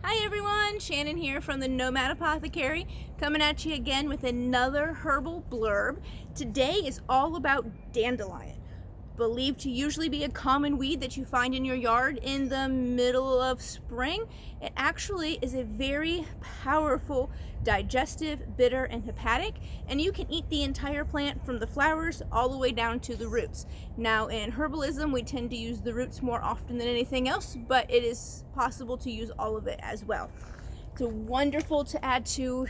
Hi everyone, Shannon here from the Nomad Apothecary, coming at you again with another herbal blurb. Today is all about dandelion, believed to usually be a common weed that you find in your yard in the middle of spring. It actually is a very powerful digestive, bitter, and hepatic, and you can eat the entire plant from the flowers all the way down to the roots. Now in herbalism, we tend to use the roots more often than anything else, but it is possible to use all of it as well. It's wonderful to add to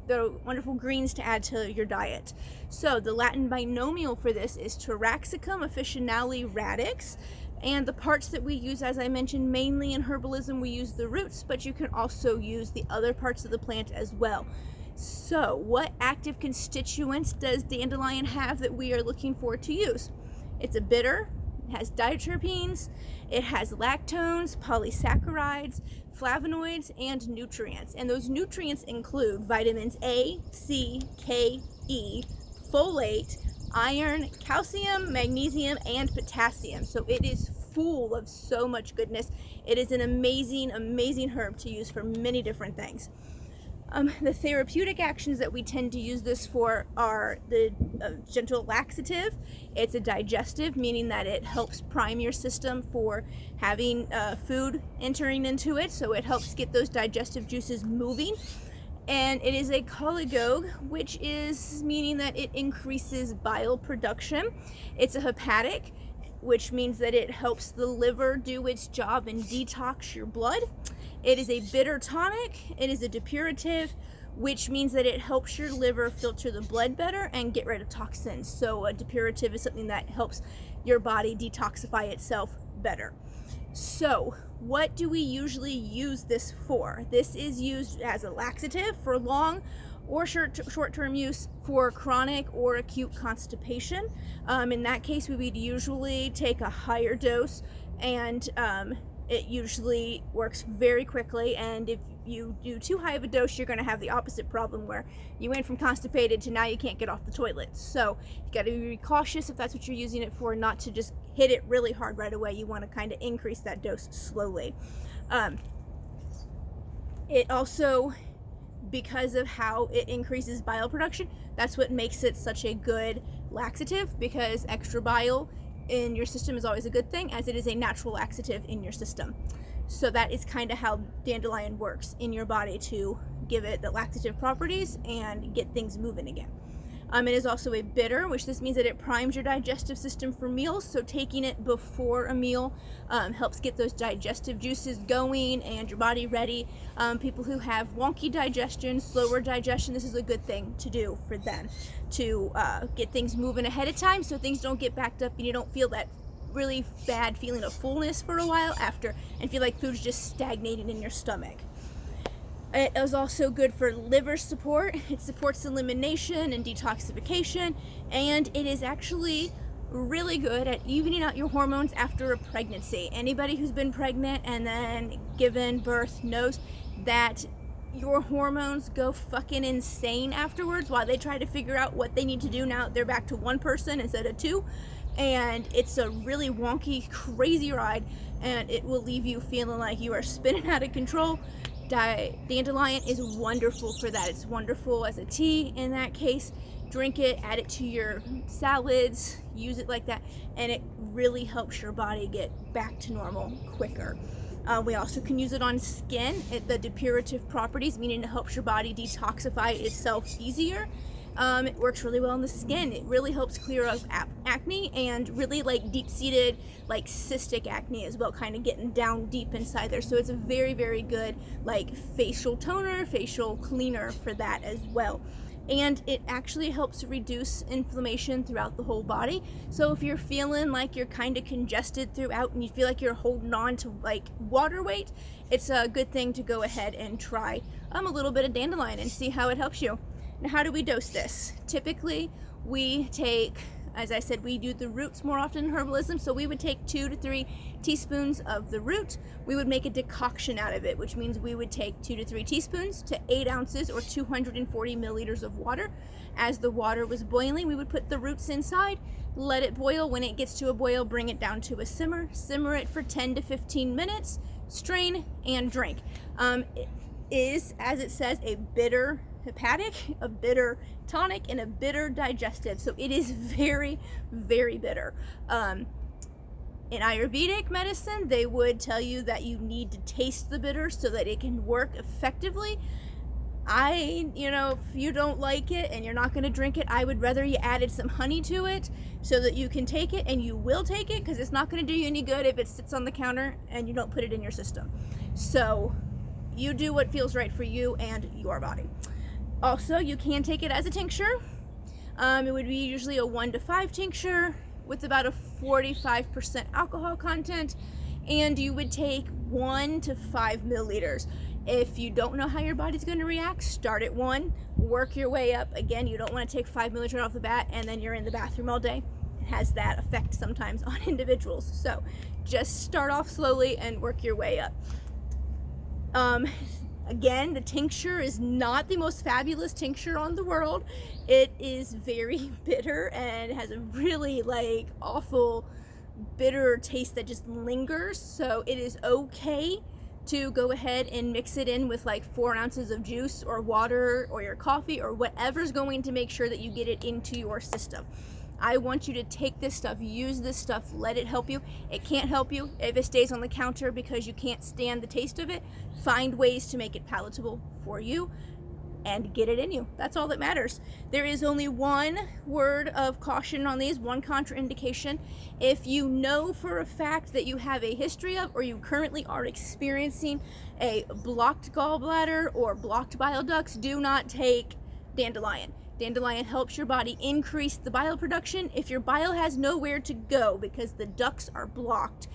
the wonderful greens to add to your diet. So the Latin binomial for this is Taraxacum officinale radix. And the parts that we use, as I mentioned, mainly in herbalism, we use the roots, but you can also use the other parts of the plant as well. So what active constituents does dandelion have that we are looking for to use? It's a bitter, it has diterpenes, it has lactones, polysaccharides, flavonoids, and nutrients. And those nutrients include vitamins A, C, K, E, folate, iron, calcium, magnesium, and potassium. So it is full of so much goodness. It is an amazing, amazing herb to use for many different things. The therapeutic actions that we tend to use this for are the gentle laxative. It's a digestive, meaning that it helps prime your system for having food entering into it, so it helps get those digestive juices moving. And it is a cholagogue, which is meaning that it increases bile production. It's a hepatic, which means that it helps the liver do its job and detox your blood. It is a bitter tonic. It is a depurative, which means that it helps your liver filter the blood better and get rid of toxins. So a depurative is something that helps your body detoxify itself better. So what do we usually use this for? This is used as a laxative for long or short-term use for chronic or acute constipation. In that case, we would usually take a higher dose, and it usually works very quickly. And if you do too high of a dose, you're going to have the opposite problem where you went from constipated to now you can't get off the toilet. So you got to be cautious if that's what you're using it for, not to just hit it really hard right away. You want to kind of increase that dose slowly. It also, because of how it increases bile production, that's what makes it such a good laxative, because extra bile in your system is always a good thing, as it is a natural laxative in your system. So that is kind of how dandelion works in your body to give it the laxative properties and get things moving again. It is also a bitter, which this means that it primes your digestive system for meals. So taking it before a meal helps get those digestive juices going and your body ready. People who have wonky digestion, slower digestion, this is a good thing to do for them, to get things moving ahead of time so things don't get backed up and you don't feel that really bad feeling of fullness for a while after and feel like food's just stagnating in your stomach. It is also good for liver support. It supports elimination and detoxification, and it is actually really good at evening out your hormones after a pregnancy. Anybody who's been pregnant and then given birth knows that your hormones go fucking insane afterwards while they try to figure out what they need to do now that they're back to one person instead of two. And it's a really wonky, crazy ride, and it will leave you feeling like you are spinning out of control. Dandelion is wonderful for that. It's wonderful as a tea in that case. Drink it, add it to your salads, use it like that, and it really helps your body get back to normal quicker. We also can use it on skin. The depurative properties, meaning it helps your body detoxify itself easier. It works really well on the skin. It really helps clear up acne, and really like deep-seated like cystic acne as well, kind of getting down deep inside there. So it's a very, very good like facial toner, facial cleaner for that as well. And it actually helps reduce inflammation throughout the whole body. So if you're feeling like you're kind of congested throughout and you feel like you're holding on to like water weight, it's a good thing to go ahead and try a little bit of dandelion and see how it helps you. Now, how do we dose this? Typically, we take, as I said, we do the roots more often in herbalism, so we would take 2 to 3 teaspoons of the root. We would make a decoction out of it, which means we would take 2 to 3 teaspoons to 8 ounces or 240 milliliters of water. As the water was boiling, we would put the roots inside, let it boil. When it gets to a boil, bring it down to a simmer it for 10 to 15 minutes, strain, and drink. It is, as it says, a bitter hepatic, a bitter tonic, and a bitter digestive. So it is very, very bitter. In Ayurvedic medicine, they would tell you that you need to taste the bitter so that it can work effectively. If you don't like it and you're not going to drink it, I would rather you added some honey to it so that you can take it, and you will take it, because it's not going to do you any good if it sits on the counter and you don't put it in your system. So you do what feels right for you and your body. Also, you can take it as a tincture. It would be usually a 1 to 5 tincture with about a 45% alcohol content, and you would take 1 to 5 milliliters. If you don't know how your body's going to react, start at 1, work your way up. Again, you don't want to take 5 milliliters right off the bat and then you're in the bathroom all day. It has that effect sometimes on individuals. So just start off slowly and work your way up. Again, the tincture is not the most fabulous tincture on the world. It is very bitter and has a really awful bitter taste that just lingers. So it is okay to go ahead and mix it in with 4 ounces of juice or water or your coffee or whatever's going to make sure that you get it into your system. I want you to take this stuff, use this stuff, let it help you. It can't help you if it stays on the counter because you can't stand the taste of it. Find ways to make it palatable for you and get it in you. That's all that matters. There is only one word of caution on these, one contraindication. If you know for a fact that you have a history of, or you currently are experiencing a blocked gallbladder or blocked bile ducts, do not take Dandelion. Dandelion helps your body increase the bile production. If your bile has nowhere to go because the ducts are blocked,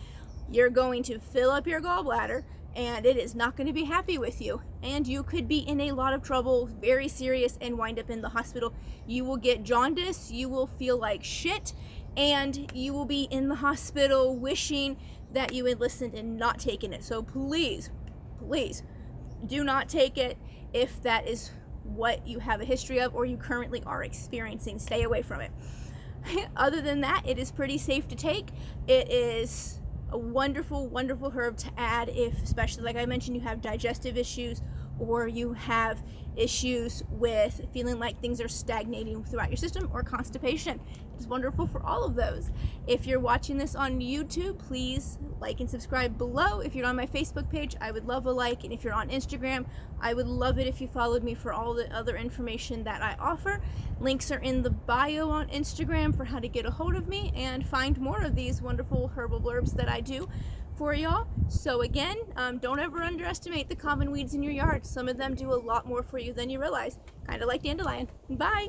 you're going to fill up your gallbladder and it is not going to be happy with you. And you could be in a lot of trouble, very serious, and wind up in the hospital. You will get jaundice, you will feel like shit, and you will be in the hospital wishing that you had listened and not taken it. So please, please do not take it if that is what you have a history of or you currently are experiencing. Stay away from it. Other than that, it is pretty safe to take. It is a wonderful, wonderful herb to add if, especially like I mentioned, you have digestive issues or you have issues with feeling like things are stagnating throughout your system or constipation. It's wonderful for all of those. If you're watching this on YouTube, please like and subscribe below. If you're on my Facebook page, I would love a like. And if you're on Instagram, I would love it if you followed me for all the other information that I offer. Links are in the bio on Instagram for how to get a hold of me and find more of these wonderful herbal blurbs that I do for y'all. So again, don't ever underestimate the common weeds in your yard. Some of them do a lot more for you than you realize, kind of like dandelion. Bye.